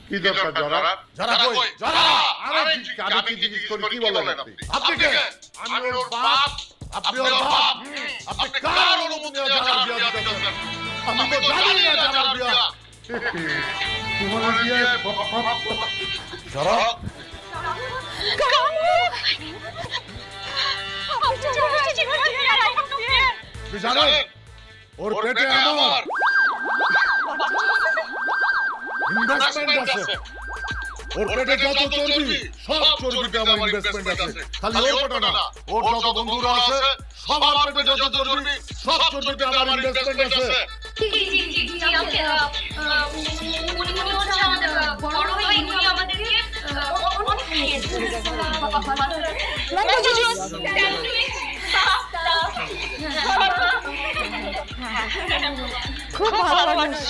কি দরকার যারা যারা কই যারা আরে আমি কি জিজ্ঞেস করি কি বলেন আপনি আপনি কে আমি ওর বাপ আপনি ওর বাপ আপনি কার অনুমতি যারা বিয়া দিতেছেন আমি তো জানি না যারা বিয়া তোমার বিয়ে যারা তুই জানেন ওর পেটে আমার ইনভেস্টমেন্ট আছে ওর পেটে যত চর্বি সব চর্বিতে আমার ইনভেস্টমেন্ট আছে খালি ওর পেটে না ওর যত বন্ধুরা আছে সবার পেটে যত চর্বি সব চর্বিতে আমার ইনভেস্টমেন্ট আছে খুব ভালো মানুষ।